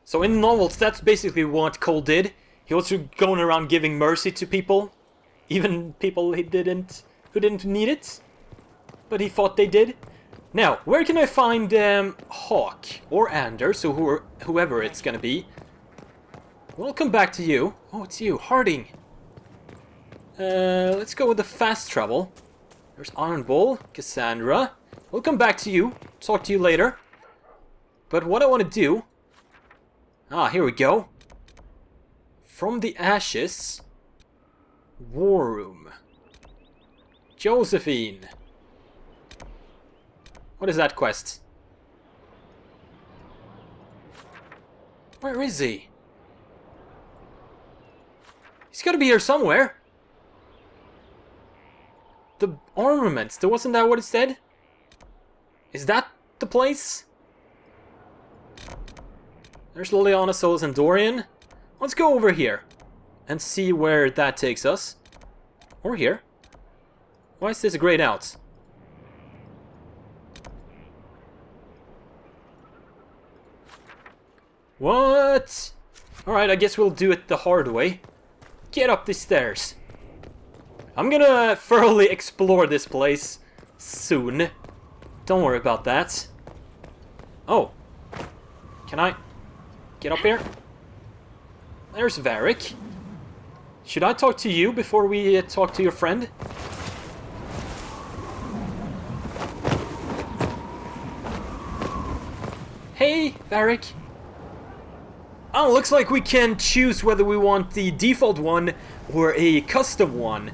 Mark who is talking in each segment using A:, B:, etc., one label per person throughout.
A: So in the novels, that's basically what Cole did. He was going around giving mercy to people, even people who didn't need it, but he thought they did. Now, where can I find Hawke or Anders or whoever it's gonna be? We'll come back to you. Oh, it's you, Harding. Let's go with the fast travel. There's Iron Bull, Cassandra. We'll come back to you. Talk to you later. But what I want to do... Ah, here we go. From the Ashes. War Room. Josephine. What is that quest? Where is he? He's gotta be here somewhere. The armaments, wasn't that what it said? Is that the place? There's Liliana, Solus, and Dorian. Let's go over here and see where that takes us. Or here. Why is this grayed out? What? Alright, I guess we'll do it the hard way. Get up the stairs. I'm gonna thoroughly explore this place soon. Don't worry about that. Oh. Can I get up here? There's Varric. Should I talk to you before we talk to your friend? Hey, Varric. Oh, looks like we can choose whether we want the default one or a custom one.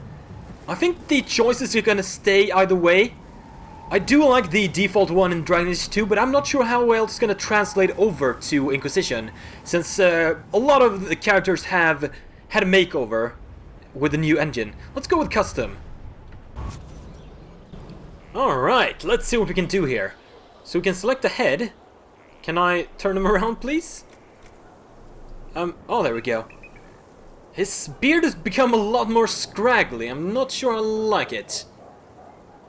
A: I think the choices are gonna stay either way. I do like the default one in Dragon Age 2, but I'm not sure how well it's gonna translate over to Inquisition, since a lot of the characters have had a makeover with the new engine. Let's go with custom. Alright, let's see what we can do here. So we can select the head. Can I turn him around, please? Oh, there we go. His beard has become a lot more scraggly. I'm not sure I like it.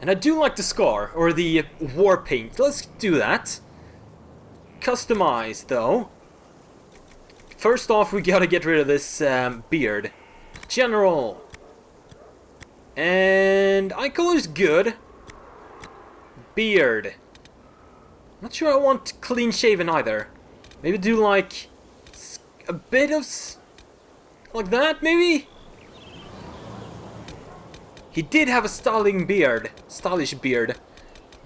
A: And I do like the scar, or the war paint. Let's do that. Customize, though. First off, we gotta get rid of this beard. General. And eye color's good. Beard. Not sure I want clean shaven either. Maybe do like a bit of like that, maybe? He did have a stylish beard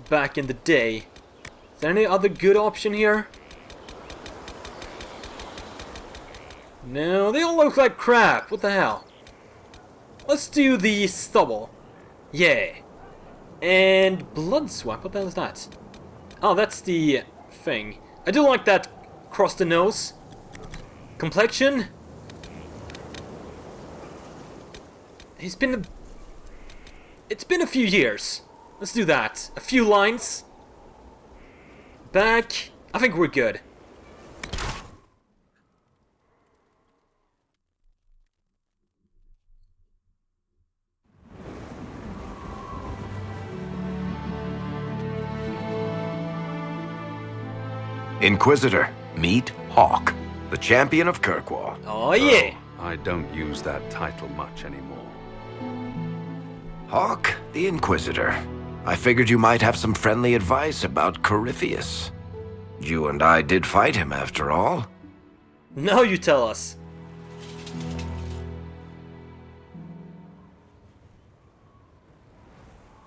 A: back in the day. Is there any other good option here? No, they all look like crap. What the hell? Let's do the stubble. Yeah. And blood swap. What the hell is that? Oh, that's the thing. I do like that across the nose. Complexion. It's been a few years. Let's do that. A few lines. Back. I think we're good.
B: Inquisitor, meet Hawke, the champion of Kirkwall.
A: Oh yeah.
C: I don't use that title much anymore.
B: Hawke, the Inquisitor. I figured you might have some friendly advice about Corypheus. You and I did fight him, after all.
A: Now you tell us.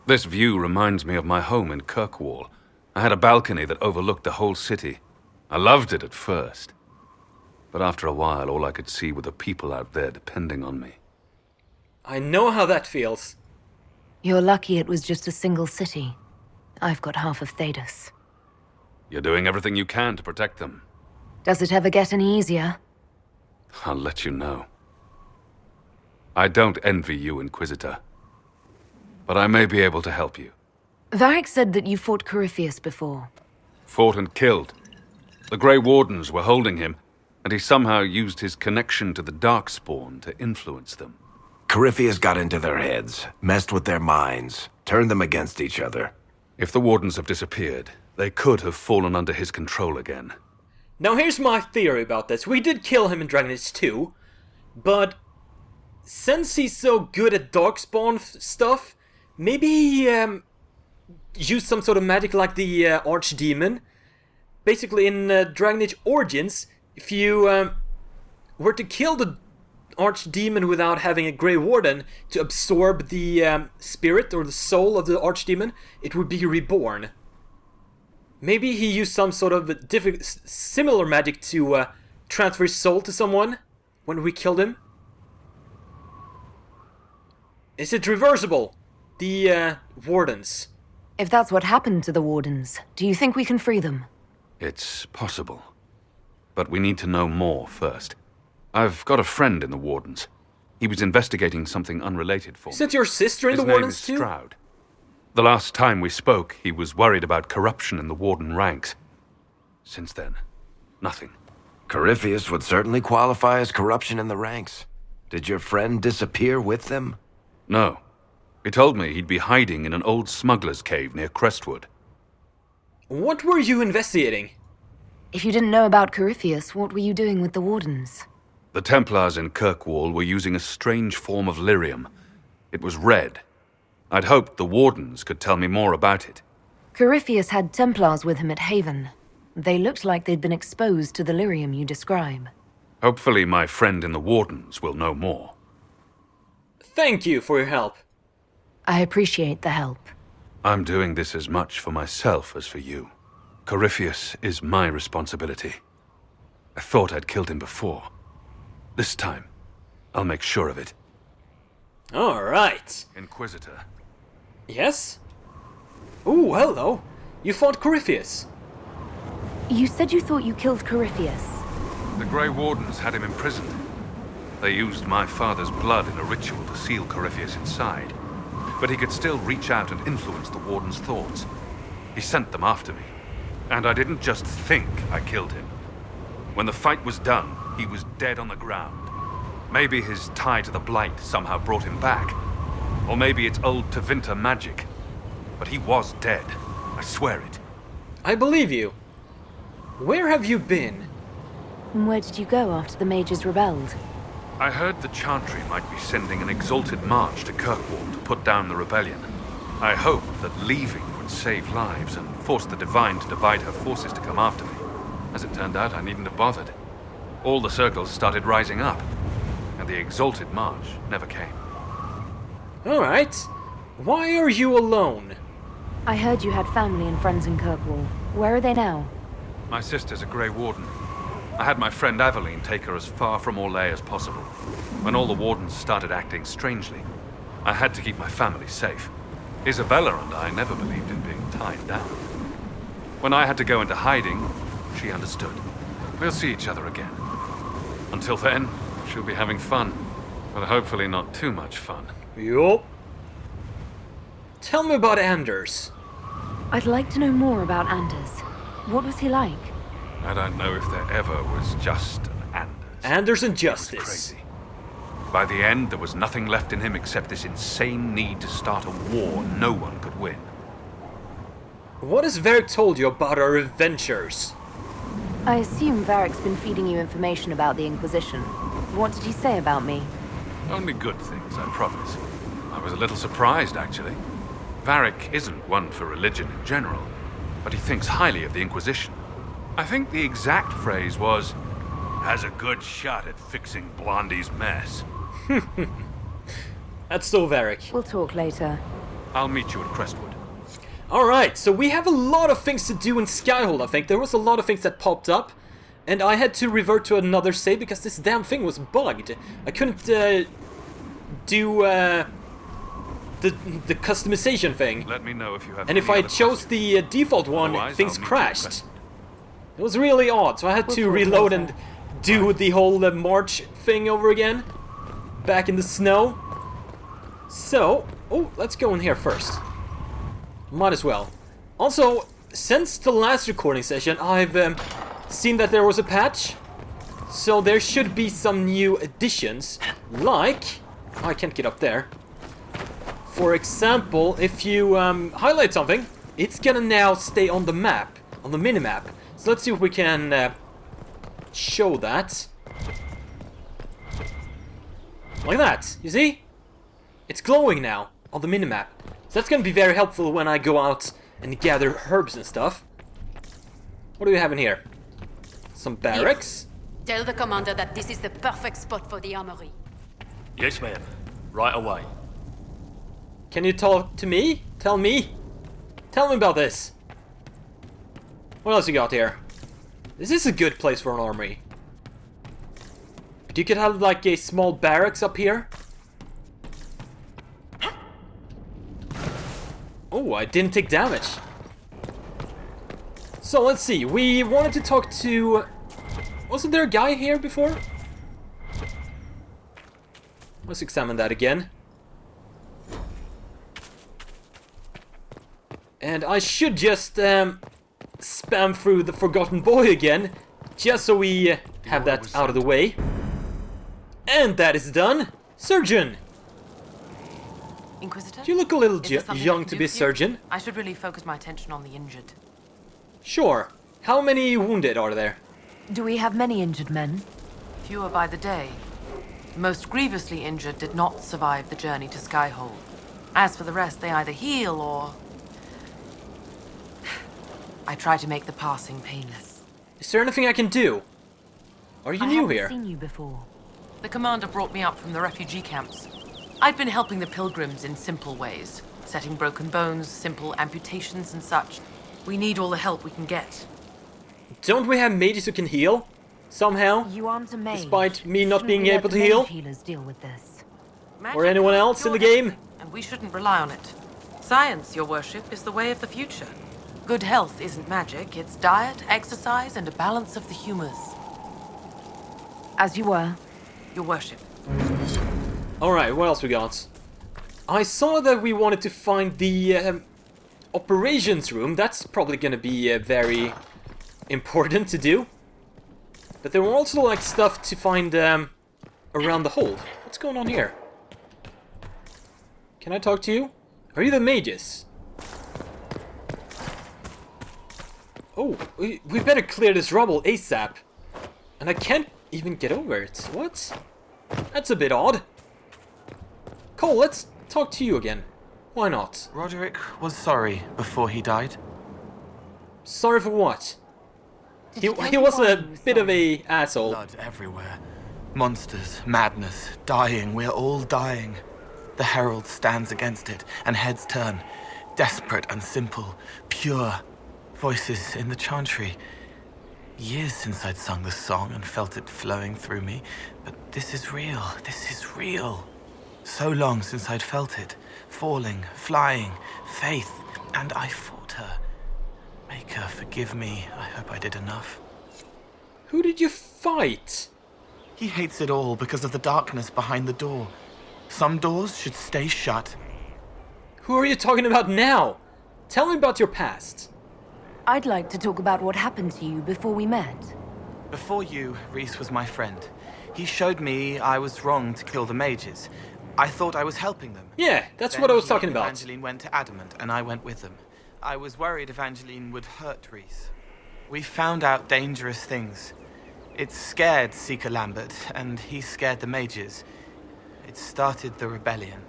C: This view reminds me of my home in Kirkwall. I had a balcony that overlooked the whole city. I loved it at first. But after a while, all I could see were the people out there depending on me.
A: I know how that feels.
D: You're lucky it was just a single city. I've got half of Thedas.
C: You're doing everything you can to protect them.
D: Does it ever get any easier?
C: I'll let you know. I don't envy you, Inquisitor. But I may be able to help you.
D: Varric said that you fought Corypheus before.
C: Fought and killed. The Grey Wardens were holding him, and he somehow used his connection to the Darkspawn to influence them.
B: Corypheus got into their heads, messed with their minds, turned them against each other.
C: If the Wardens have disappeared, they could have fallen under his control again.
A: Now here's my theory about this. We did kill him in Dragon Age 2, but since he's so good at Darkspawn stuff, maybe he used some sort of magic like the Archdemon. Basically, in Dragon Age Origins, if you were to kill the Archdemon without having a Grey Warden to absorb the spirit or the soul of the Archdemon, it would be reborn. Maybe he used some sort of similar magic to transfer his soul to someone when we killed him. Is it reversible? The Wardens.
D: If that's what happened to the Wardens, do you think we can free them?
C: It's possible. But we need to know more first. I've got a friend in the Wardens. He was investigating something unrelated for me.
A: Is it your sister in
C: His
A: the
C: name
A: Wardens
C: is
A: too?
C: Stroud. The last time we spoke, he was worried about corruption in the Warden ranks. Since then, nothing.
B: Corypheus would certainly qualify as corruption in the ranks. Did your friend disappear with them?
C: No. He told me he'd be hiding in an old smuggler's cave near Crestwood.
A: What were you investigating?
D: If you didn't know about Corypheus, what were you doing with the Wardens?
C: The Templars in Kirkwall were using a strange form of lyrium. It was red. I'd hoped the Wardens could tell me more about it.
D: Corypheus had Templars with him at Haven. They looked like they'd been exposed to the lyrium you describe.
C: Hopefully my friend in the Wardens will know more.
A: Thank you for your help.
D: I appreciate the help.
C: I'm doing this as much for myself as for you. Corypheus is my responsibility. I thought I'd killed him before. This time, I'll make sure of it.
A: Alright.
C: Inquisitor.
A: Yes? Ooh, hello. You fought Corypheus.
D: You said you thought you killed Corypheus.
C: The Grey Wardens had him imprisoned. They used my father's blood in a ritual to seal Corypheus inside. But he could still reach out and influence the Warden's thoughts. He sent them after me. And I didn't just think I killed him. When the fight was done, he was dead on the ground. Maybe his tie to the Blight somehow brought him back. Or maybe it's old Tevinter magic. But he was dead. I swear it.
A: I believe you. Where have you been?
D: And where did you go after the mages rebelled?
C: I heard the Chantry might be sending an exalted march to Kirkwall to put down the rebellion. I hoped that leaving would save lives and force the Divine to divide her forces to come after me. As it turned out, I needn't have bothered. All the circles started rising up, and the exalted march never came.
A: Alright. Why are you alone?
D: I heard you had family and friends in Kirkwall. Where are they now?
C: My sister's a Grey Warden. I had my friend Aveline take her as far from Orlais as possible. When all the Wardens started acting strangely, I had to keep my family safe. Isabella and I never believed in being tied down. When I had to go into hiding, she understood. We'll see each other again. Until then, she'll be having fun. But hopefully not too much fun.
A: Yup. Tell me about Anders.
D: I'd like to know more about Anders. What was he like?
C: I don't know if there ever was just an Anders.
A: Anders and
C: It was
A: Justice.
C: crazy. By the end, there was nothing left in him except this insane need to start a war no one could win.
A: What has Varric told you about our adventures?
D: I assume Varric's been feeding you information about the Inquisition. What did he say about me?
C: Only good things, I promise. I was a little surprised, actually. Varric isn't one for religion in general, but he thinks highly of the Inquisition. I think the exact phrase was, has a good shot at fixing Blondie's mess.
A: That's so Varric.
D: We'll talk later.
C: I'll meet you at Crestwood.
A: Alright, so we have a lot of things to do in Skyhold, I think. There was a lot of things that popped up, and I had to revert to another save because this damn thing was bugged. I couldn't do the customization thing.
C: Let me know if you have
A: And if
C: any
A: I
C: other
A: chose
C: questions.
A: the default one,
C: Otherwise,
A: things
C: I'll meet you at
A: crashed.
C: Crestwood.
A: It was really odd, so I had
D: We'll
A: to
D: talk
A: reload
D: later.
A: and do the whole march thing over again. Back in the snow. So, oh, let's go in here first. Might as well. Also, since the last recording session, I've seen that there was a patch. So there should be some new additions, like... I can't get up there. For example, if you highlight something, it's gonna now stay on the map, on the minimap. So let's see if we can show that. Like that, you see? It's glowing now on the minimap. So that's gonna be very helpful when I go out and gather herbs and stuff. What do we have in here? Some barracks?
E: Tell the commander that this is the perfect spot for the armory.
F: Yes, ma'am. Right away.
A: Can you talk to me? Tell me? Tell me about this. What else you got here? This is a good place for an armory. But you could have like a small barracks up here. Oh, I didn't take damage. So let's see. We wanted to talk to... Wasn't there a guy here before? Let's examine that again. And I should just spam through the Forgotten Boy again, just so we have that out of the way. And that is done. Surgeon!
G: Inquisitor?
A: You look a little
G: Is there something I
A: young
G: can
A: to
G: do
A: be a
G: for you?
A: surgeon.
G: I should really focus my attention on the injured.
A: Sure. How many wounded are there?
D: Do we have many injured men?
G: Fewer by the day. The most grievously injured did not survive the journey to Skyhold. As for the rest, they either heal or... I try to make the passing painless.
A: Is there anything I can do? Are you new here?
D: I haven't seen you before.
G: The commander brought me up from the refugee camps. I'd been helping the pilgrims in simple ways, setting broken bones, simple amputations and such. We need all the help we can get.
A: Don't we have mages who can heal? Somehow?
D: You aren't a mage.
A: Despite me not
D: Shouldn't
A: being
D: we let
A: able
D: the
A: to heal?
D: mage healers deal with this.
G: Magic
A: Or anyone
G: can't
A: else in the
G: cure
A: game?
G: everything, and we shouldn't rely on it. Science, your worship, is the way of the future. Good health isn't magic, it's diet, exercise, and a balance of the humors.
D: As you were.
G: Your worship.
A: Alright, what else we got? I saw that we wanted to find the operations room. That's probably gonna be very important to do. But there were also like stuff to find around the hold. What's going on here? Can I talk to you? Are you the mages? Oh, we better clear this rubble ASAP. And I can't even get over it. What? That's a bit odd. Cole, let's talk to you again. Why not?
H: Roderick was sorry before he died.
A: Sorry for what?
D: Did
A: He
D: you tell
A: he
D: me
A: was
D: why
A: a
D: he was
A: bit of
D: sorry?
A: a asshole.
H: Blood everywhere. Monsters, madness, dying. We're all dying. The Herald stands against it, and heads turn. Desperate and simple, pure. Voices in the chantry. Years since I'd sung the song and felt it flowing through me. But this is real. This is real. So long since I'd felt it. Falling, flying, faith. And I fought her. Make her forgive me. I hope I did enough.
A: Who did you fight?
H: He hates it all because of the darkness behind the door. Some doors should stay shut.
A: Who are you talking about now? Tell me about your past.
D: I'd like to talk about what happened to you before we met.
H: Before you, Rhys was my friend. He showed me I was wrong to kill the mages. I thought I was helping them.
A: Yeah, that's
H: Then
A: what I was
H: he
A: talking
H: and
A: about.
H: Evangeline went to Adamant, and I went with them. I was worried Evangeline would hurt Rhys. We found out dangerous things. It scared Seeker Lambert, and he scared the mages. It started the rebellion.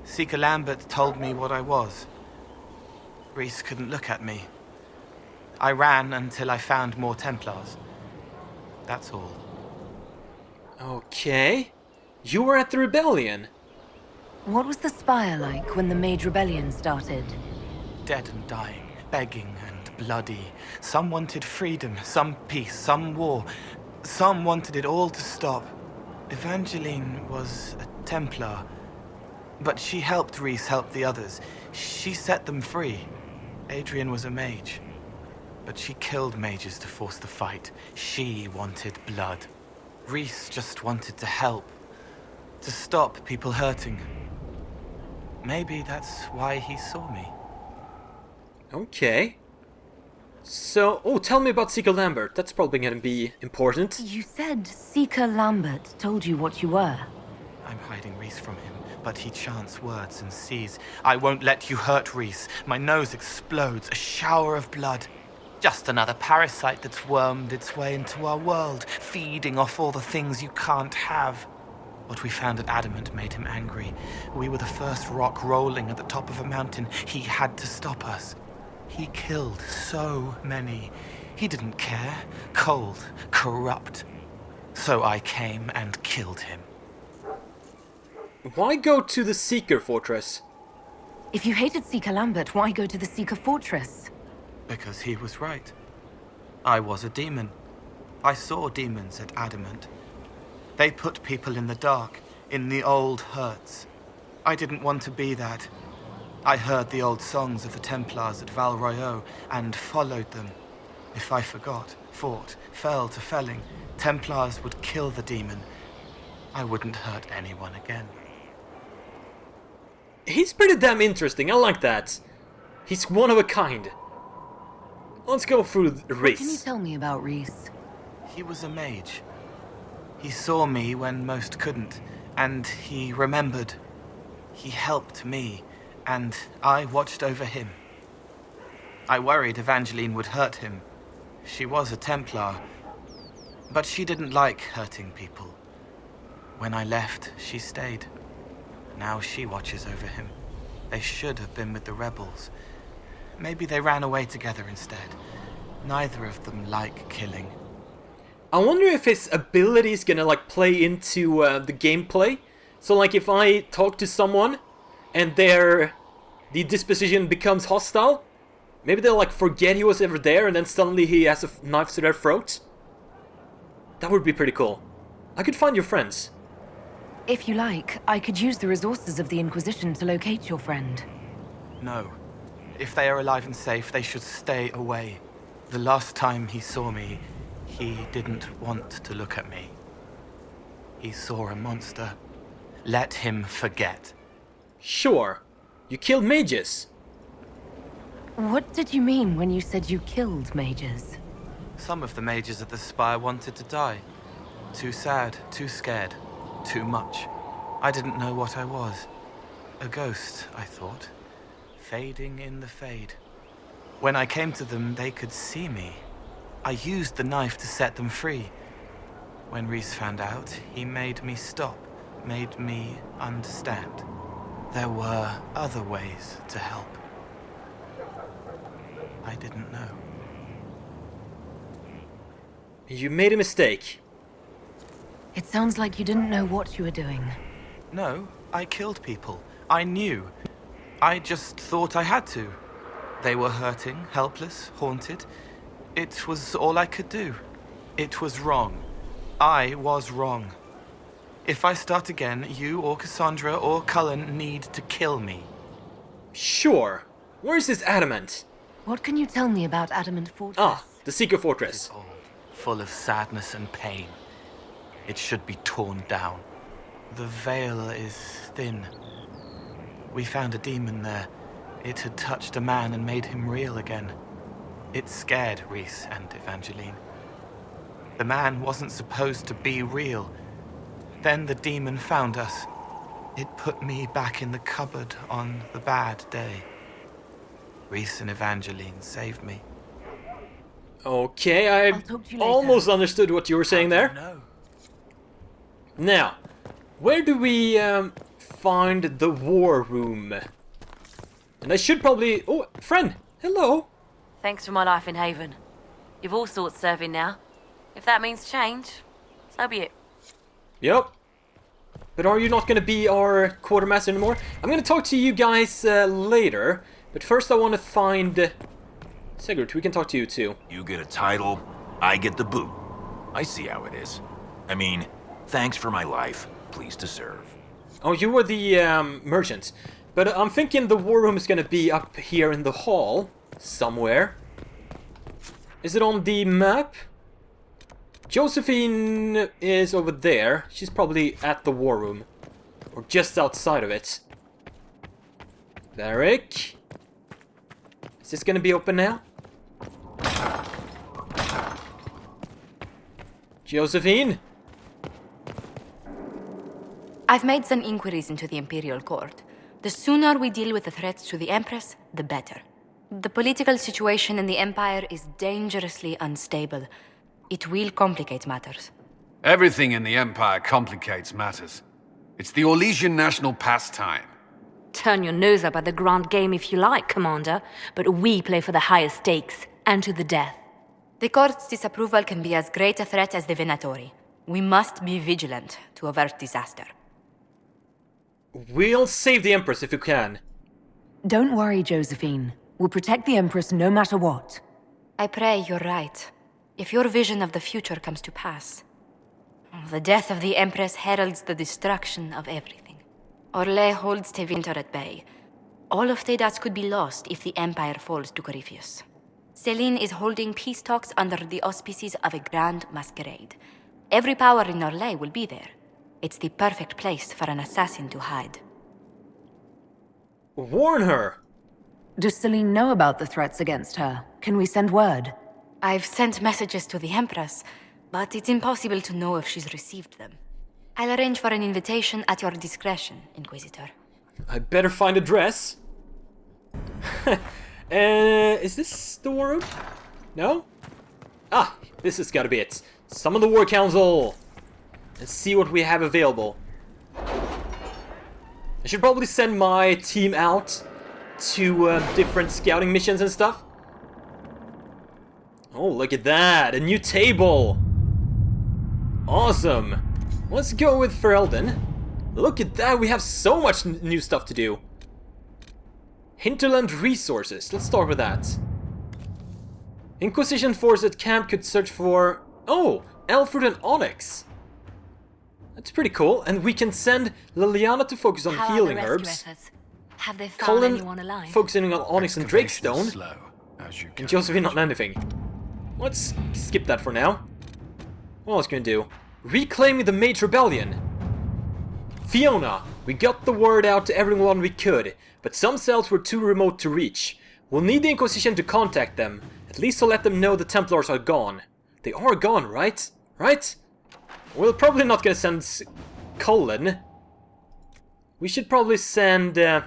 H: Seeker Lambert told me what I was. Rhys couldn't look at me. I ran until I found more Templars. That's all.
A: Okay. You were at the rebellion.
D: What was the spire like when the Mage Rebellion started?
H: Dead and dying, begging and bloody. Some wanted freedom, some peace, some war. Some wanted it all to stop. Evangeline was a Templar, but she helped Rhys help the others. She set them free. Adrian was a mage, but she killed mages to force the fight. She wanted blood. Rhys just wanted to help, to stop people hurting. Maybe that's why he saw me.
A: Okay. So, tell me about Seeker Lambert. That's probably gonna be important.
D: You said Seeker Lambert told you what you were.
H: I'm hiding Rhys from him, but he chants words and sees. I won't let you hurt Rhys. My nose explodes, a shower of blood. Just another parasite that's wormed its way into our world, feeding off all the things you can't have. What we found at Adamant made him angry. We were the first rock rolling at the top of a mountain. He had to stop us. He killed so many. He didn't care. Cold, corrupt. So I came and killed him.
A: Why go to the Seeker Fortress?
D: If you hated Seeker Lambert, why go to the Seeker Fortress?
H: Because he was right. I was a demon. I saw demons at Adamant. They put people in the dark, in the old hurts. I didn't want to be that. I heard the old songs of the Templars at Val Royeaux and followed them. If I forgot, fought, fell to felling, Templars would kill the demon. I wouldn't hurt anyone again.
A: He's pretty damn interesting, I like that. He's one of a kind. Let's go through
D: What can you
A: Reese.
D: tell me about Reese?
H: He was a mage. He saw me when most couldn't, and he remembered. He helped me, and I watched over him. I worried Evangeline would hurt him. She was a Templar, but she didn't like hurting people. When I left, she stayed. Now she watches over him. They should have been with the rebels. Maybe they ran away together instead. Neither of them like killing.
A: I wonder if his ability is gonna like play into the gameplay. So like if I talk to someone and the disposition becomes hostile, maybe they'll like forget he was ever there and then suddenly he has a knife to their throat. That would be pretty cool. I could find your friends.
D: If you like, I could use the resources of the Inquisition to locate your friend.
H: No. If they are alive and safe, they should stay away. The last time he saw me, he didn't want to look at me. He saw a monster. Let him forget.
A: Sure. You killed mages.
D: What did you mean when you said you killed mages?
H: Some of the mages at the Spire wanted to die. Too sad, too scared, too much. I didn't know what I was. A ghost, I thought. Fading in the fade. When I came to them, they could see me. I used the knife to set them free. When Reese found out, he made me stop, made me understand. There were other ways to help. I didn't know.
A: You made a mistake.
D: It sounds like you didn't know what you were doing.
H: No, I killed people. I knew. I just thought I had to. They were hurting, helpless, haunted. It was all I could do. It was wrong. I was wrong. If I start again, you or Cassandra or Cullen need to kill me.
A: Sure. Where's this adamant?
D: What can you tell me about Adamant Fortress?
A: Ah, the Seeker Fortress.
H: Old, full of sadness and pain. It should be torn down. The veil is thin. We found a demon there. It had touched a man and made him real again. It scared Reese and Evangeline. The man wasn't supposed to be real. Then the demon found us. It put me back in the cupboard on the bad day. Reese and Evangeline saved me.
A: Okay,
D: I'll
A: I
D: talk to you later.
A: almost understood what you were saying there.
H: No.
A: Now, where do we find the war room? And I should probably... Oh, friend, hello.
I: Thanks for my life in Haven. You've all sorts serving now. If that means change, so be it.
A: Yep. But are you not going to be our quartermaster anymore? I'm going to talk to you guys later. But first I want to find... Sigurd, we can talk to you too.
J: You get a title, I get the boot. I see how it is. I mean, thanks for my life. Pleased to serve.
A: Oh, you were the merchant. But I'm thinking the war room is going to be up here in the hall. Somewhere. Is it on the map? Josephine is over there. She's probably at the war room. Or just outside of it. Varric. Is this gonna be open now? Josephine?
E: I've made some inquiries into the Imperial Court. The sooner we deal with the threats to the Empress, the better.
K: The political situation in the Empire is dangerously unstable. It will complicate matters.
L: Everything in the Empire complicates matters. It's the Orlesian national pastime.
D: Turn your nose up at the grand game if you like, Commander, but we play for the highest stakes, and to the death.
K: The court's disapproval can be as great a threat as the Venatori. We must be vigilant to avert disaster.
A: We'll save the Empress if we can.
D: Don't worry, Josephine. We'll protect the Empress no matter what.
K: I pray you're right. If your vision of the future comes to pass, the death of the Empress heralds the destruction of everything. Orlais holds Tevinter at bay. All of Thedas could be lost if the Empire falls to Corypheus. Celine is holding peace talks under the auspices of a grand masquerade. Every power in Orlais will be there. It's the perfect place for an assassin to hide.
A: Warn her!
D: Does Celine know about the threats against her? Can we send word?
K: I've sent messages to the Empress, but it's impossible to know if she's received them. I'll arrange for an invitation at your discretion, Inquisitor.
A: I better find a dress. Is this the war room? No? Ah, this has gotta be it. Summon the War Council! Let's see what we have available. I should probably send my team out to different scouting missions and stuff. Oh, look at that! A new table! Awesome! Let's go with Ferelden. Look at that, we have so much new stuff to do. Hinterland resources, let's start with that. Inquisition force at camp could search for... Oh! Elfruit and Onyx! That's pretty cool, and we can send Liliana to focus on healing herbs.
D: Have they found
A: Colin
D: anyone alive?
A: focusing on Onyx and Drakestone.
L: Slow, as you
A: And Josephine on anything. Let's skip that for now. What else can we do? Reclaiming the Mage Rebellion. Fiona, we got the word out to everyone we could, but some cells were too remote to reach. We'll need the Inquisition to contact them, at least to let them know the Templars are gone. They are gone, right? Right? We're probably not gonna send Colin. We should probably send... yeah,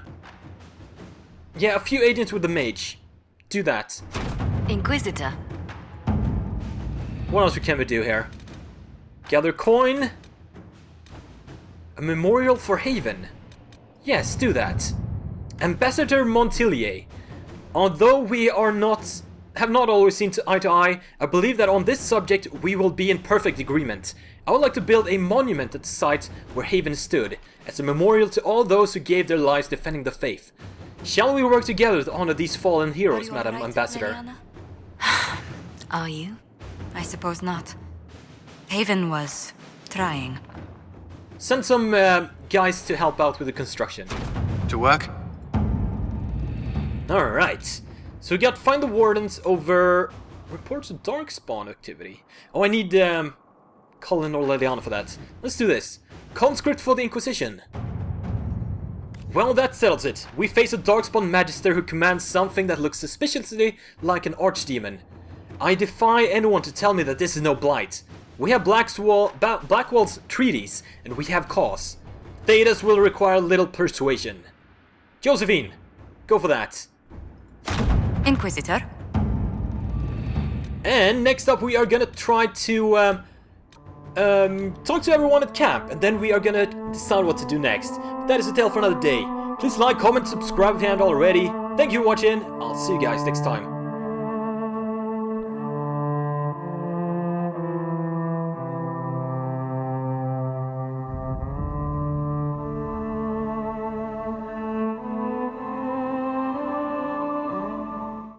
A: a few agents with the Mage. Do that.
D: Inquisitor.
A: What else can we do here? Gather coin. A memorial for Haven. Yes, do that. Ambassador Montillier. Although we have not always seen eye to eye, I believe that on this subject we will be in perfect agreement. I would like to build a monument at the site where Haven stood, as a memorial to all those who gave their lives defending the faith. Shall we work together to honor these fallen heroes, Madam Ambassador?
K: Are you? I suppose not. Haven was trying.
A: Send some guys to help out with the construction.
L: To work?
A: Alright. So we got find the wardens over reports of darkspawn activity. Oh, I need Colin or Liliana for that. Let's do this. Conscript for the Inquisition. Well, that settles it. We face a darkspawn magister who commands something that looks suspiciously like an archdemon. I defy anyone to tell me that this is no blight. We have Blackwall's treaties, and we have cause. Thedas will require little persuasion. Josephine, go for that.
K: Inquisitor.
A: And next up we are gonna try to talk to everyone at camp, and then we are gonna decide what to do next. That is a tale for another day. Please like, comment, subscribe if you haven't already. Thank you for watching. I'll see you guys next time.